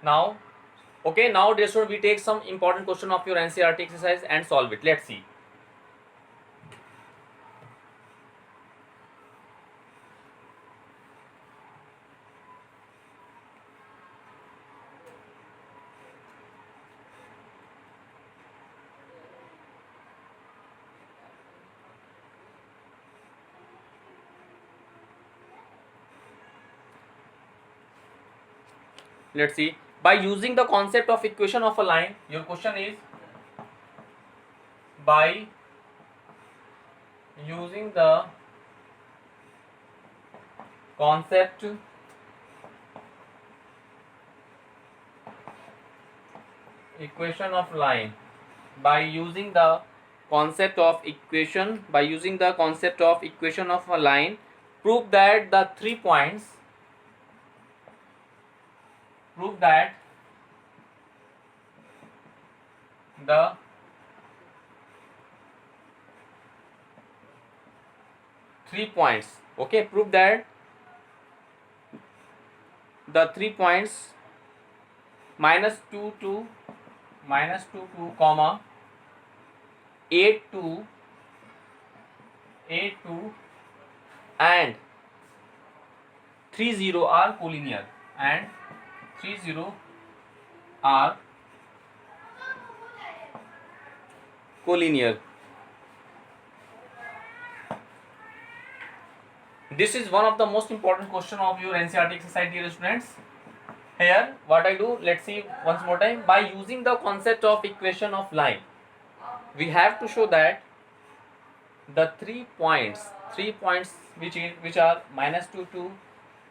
Now, okay, now dear student, we take some important question of your NCERT exercise and solve it. Let's see. Let's see. By using the concept of equation of a line, your question is by using the concept equation of line, by using the concept of equation of a line, prove that the 3 points the okay, prove that the 3 points -2 to comma 8 2 and 30 are collinear, are collinear. This is one of the most important question of your NCERT exercise, dear students. Here what I do, let's see once more time. By using the concept of equation of line, we have to show that the 3 points which are -2 2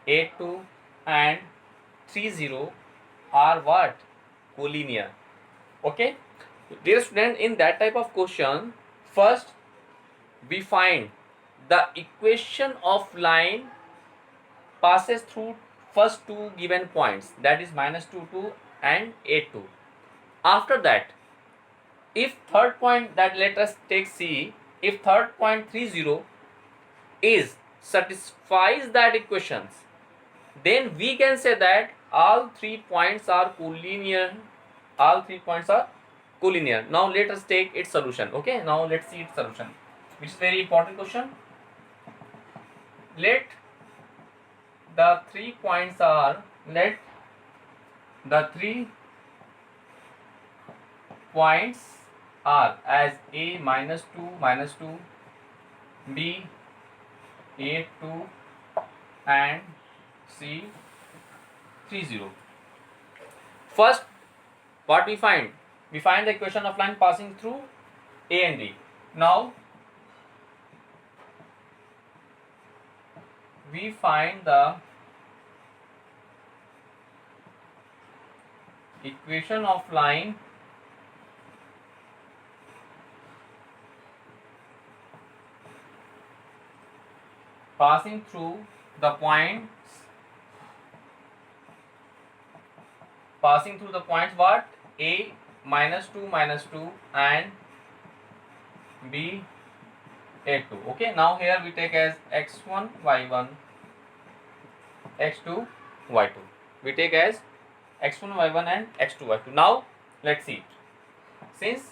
8 2 and 30 are what? Collinear. Okay, dear student, in that type of question, first we find the equation of line passes through first two given points, that is -2 2 and 8 2. After that, if third point, that let us take C, if third point 30 is satisfies that equations, then we can say that all 3 points are collinear. Now let us take its solution. Okay, now let's see its solution, which is very important question. Let the 3 points are as A -2 B 8 2 and C 30. First, what we find? We find the equation of line passing through A and B. Now we find the equation of line passing through the points what? A -2 and B 8 2. Okay, now here we take as x1 y1 x2 y2. We take as x1 y1 and x2 y2. Now let's see. Since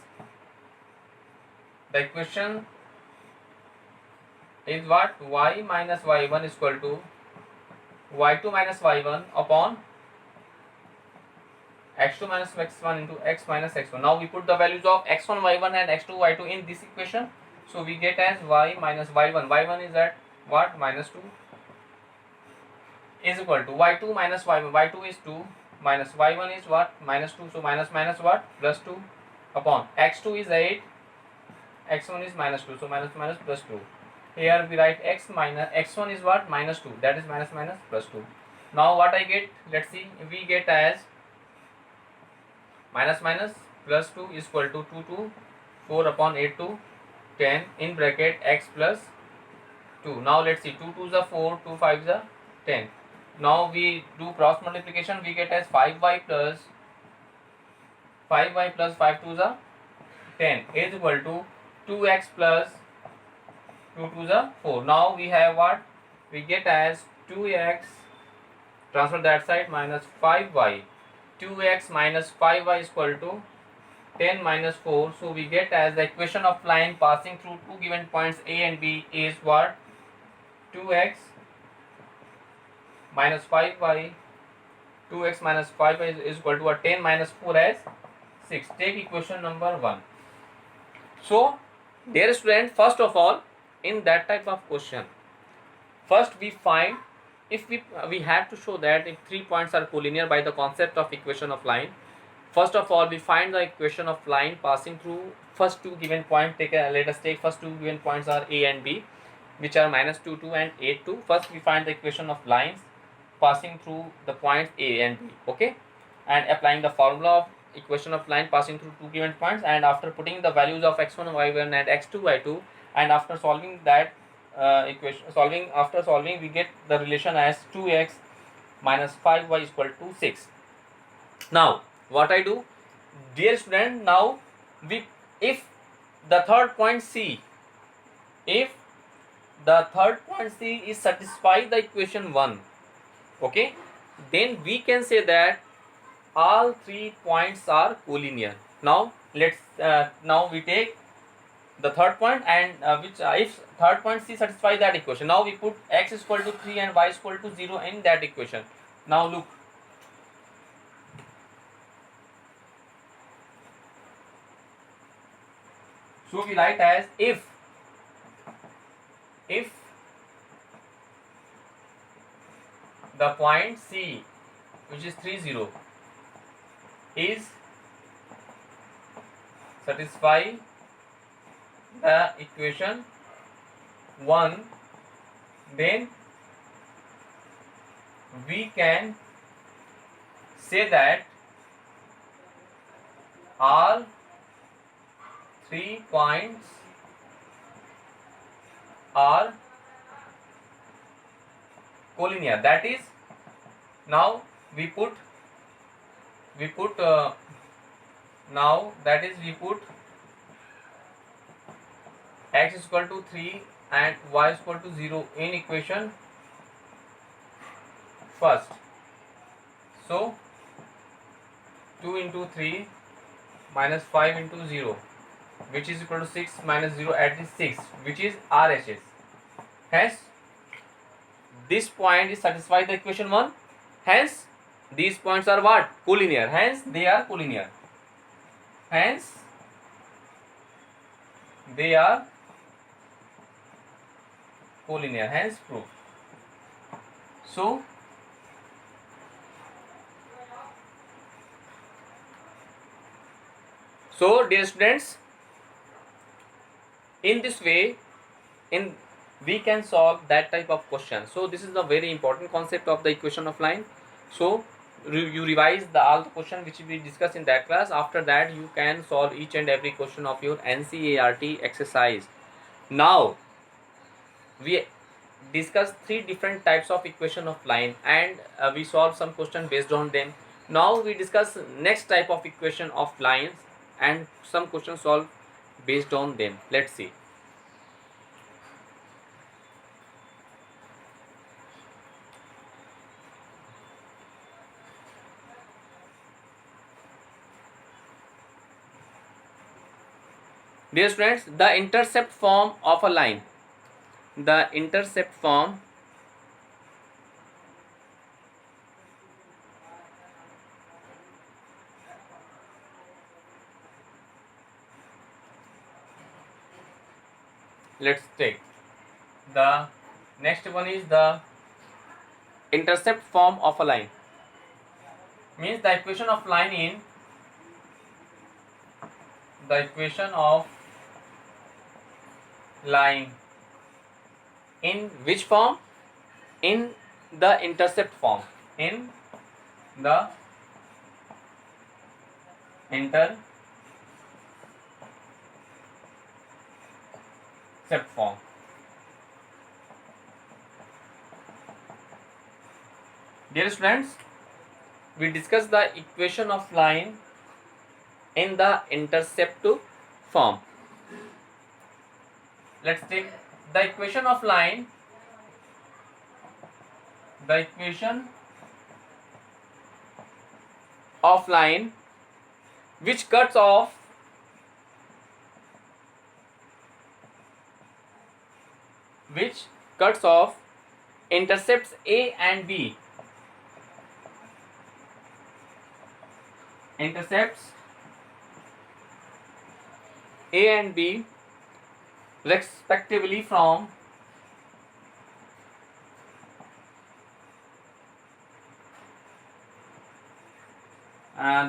the equation is what? Y minus y1 is equal to y2 minus y1 upon x2 minus x1 into x minus x1. Now we put the values of x1 y1 and x2 y2 in this equation. So we get as y minus y1. Y1 is at what? -2 is equal to y2 minus y1. Y2 is 2 minus y1 is what? -2. So minus what? +2 upon x2 is 8. X1 is -2. So minus +2. Here we write x1 is what? -2. That is minus +2. Now what I get? Let's see. We get as minus +2 is equal to 2 to 4 upon 8 to 10 in bracket x plus 2. Now let's see. 2 2s are 4, 2 5s are 10. Now we do cross multiplication. We get as 5y plus 5 2s are 10 is equal to 2x plus 2 2s are 4. Now we have what? We get as 2x, transfer that side, minus 5y 2x minus 5y is equal to 10 minus 4. So we get as the equation of line passing through two given points A and B is what? 2x minus 5y. 2x minus 5y is equal to 10 minus 4 as 6. Take equation number 1. So dear student, first of all, in that type of question, first we find, if we have to show that if 3 points are collinear by the concept of equation of line. First of all, we find the equation of line passing through first two given points. Let us take first two given points are A and B, which are minus 2 2 and 8 2. First we find the equation of lines passing through the points A and B, okay, and applying the formula of equation of line passing through two given points, and after putting the values of x1 y1 and x2 y2, and after solving that after solving we get the relation as 2x minus 5y is equal to 6. Now what I do, dear student, now if the third point C is satisfy the equation 1, okay, then we can say that all 3 points are collinear. Now let's now we take the third point, and if third point C satisfy that equation, now we put x is equal to 3 and y is equal to 0 in that equation. Now look, so we write as if the point C, which is 3 0, is satisfy the equation 1, then we can say that all 3 points are collinear. That is, now we put x is equal to 3 and y is equal to 0 in equation first. So 2 into 3 minus 5 into 0, which is equal to 6 minus 0 at is 6, which is RHS. Hence this point is satisfy the equation 1. Hence these points are what? Collinear. Hence they are collinear. Hence they are collinear. Hence proof. So dear students, in this way we can solve that type of question. So this is the very important concept of the equation of line. So you revise all the question which we discussed in that class. After that you can solve each and every question of your NCERT exercise. Now we discussed 3 different types of equation of line, and we solved some question based on them. Now we discuss next type of equation of lines and some questions solved based on them. Let's see. Dear students, the intercept form of a line. The intercept form let's take the next one is the intercept form of a line. Means the equation of line in the equation of line in which form? In the intercept form. In the intercept form. Dear students, we discussed the equation of line in the intercept form. Let's take the equation of line. The equation of line which cuts off intercepts A and B, intercepts A and B respectively from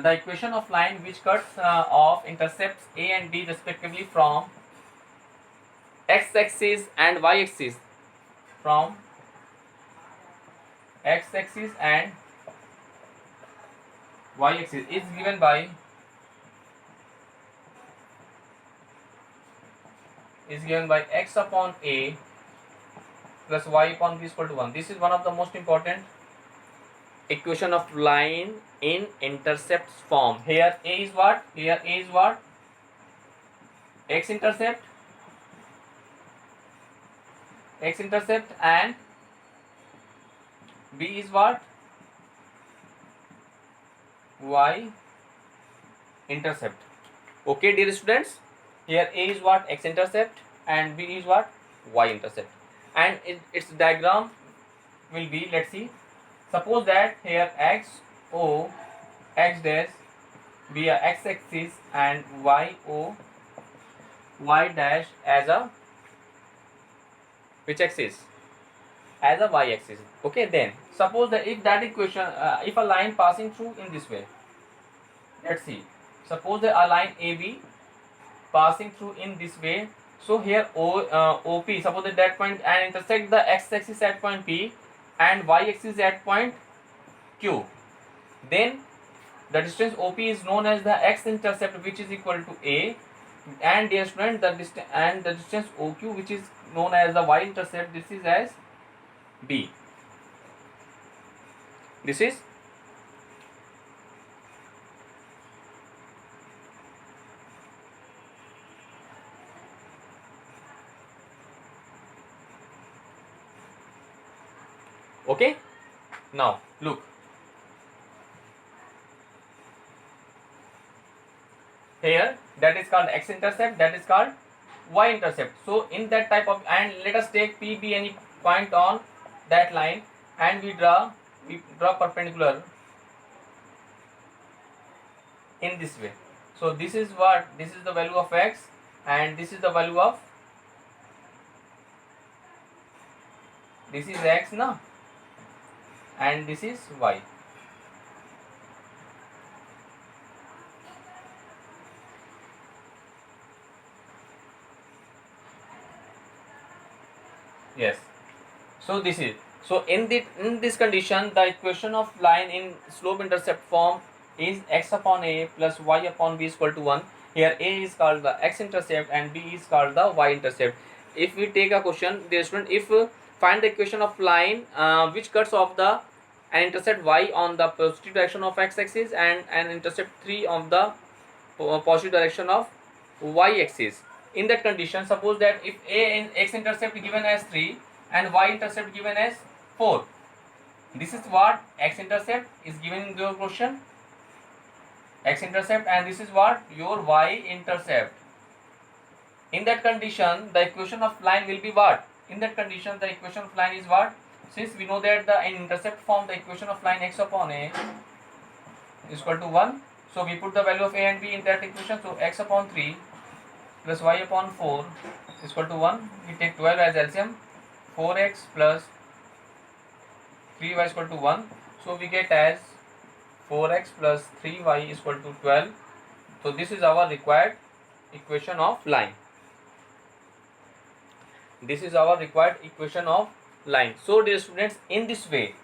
the equation of line which cuts off intercepts A and B respectively from x-axis and y-axis, from x-axis and y-axis is given by x upon A plus y upon b is equal to 1. This is one of the most important equation of line in intercepts form. Here A is what? X-intercept and B is what? Y-intercept. Okay, dear students, here A is what? X-intercept and B is what? Y-intercept. And its diagram will be, let's see, suppose that here x dash be a x-axis and y dash as a which axis? As a y-axis. Okay, then suppose that if that equation, if a line passing through in this way, let's see, suppose that a line AB passing through in this way. So here OP, suppose that point and intersect the x-axis at point P and y-axis at point Q. Then the distance OP is known as the x-intercept, which is equal to A, and dear student, the distance OQ, which is known as the y-intercept, this is as B. This is okay. Now look, here that is called x-intercept, that is called y-intercept. So in that type of, and let us take P be any point on that line and we draw perpendicular in this way. So this is what? This is the value of x and this is the value of, this is x now and this is y. Yes. So this is, so in this condition, the equation of line in slope intercept form is x upon A plus y upon b is equal to 1. Here A is called the x-intercept and B is called the y-intercept. If we take a question, dear student, if find the equation of line which cuts off an intercept y on the positive direction of x-axis and an intercept 3 of the positive direction of y-axis. In that condition, suppose that if A in x-intercept given as 3 and y-intercept given as 4, this is what? X-intercept is given in your question, x-intercept, and this is what? Your y-intercept. In that condition, the equation of line will be what? In that condition, the equation of line is what? Since we know that in intercept form, the equation of line x upon A is equal to 1. So we put the value of A and B in that equation. So x upon 3 plus y upon 4 is equal to 1. We take 12 as LCM. 4x plus 3y is equal to 1. So we get as 4x plus 3y is equal to 12. So this is our required equation of line. This is our required equation of line. So dear students, in this way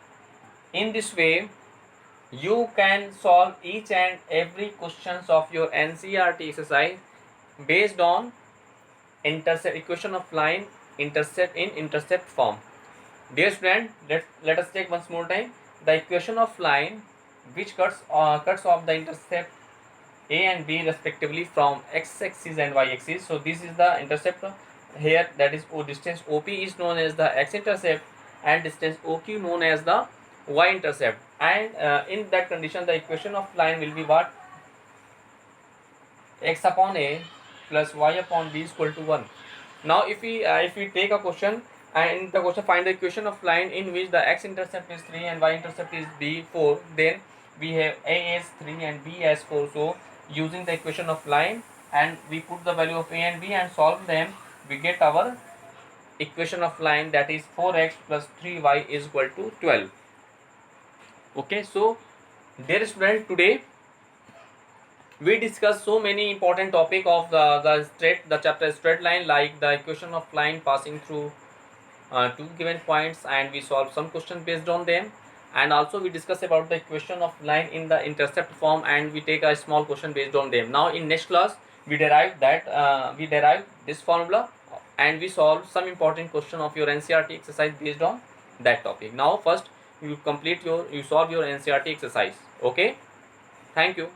you can solve each and every questions of your NCERT exercise based on equation of line intercept in intercept form. Dear student, let us take once more time the equation of line which cuts off the intercept A and B respectively from x-axis and y-axis. So this is the intercept here, that is distance OP is known as the x-intercept and distance OQ known as the y-intercept, and in that condition the equation of line will be what? X upon a plus y upon b is equal to 1. Now if we take a question, and in the question find the equation of line in which the x-intercept is 3 and y-intercept is b 4, then we have a as 3 and b as 4. So using the equation of line, and we put the value of a and b and solve them, we get our equation of line, that is 4x plus 3y is equal to 12. Okay, so dear student, today we discussed so many important topic of the chapter straight line, like the equation of line passing through two given points, and we solve some questions based on them, and also we discuss about the equation of line in the intercept form, and we take a small question based on them. Now in next class we derive this formula, and we solve some important question of your NCERT exercise based on that topic. Now first you solve your NCERT exercise. Okay, thank you.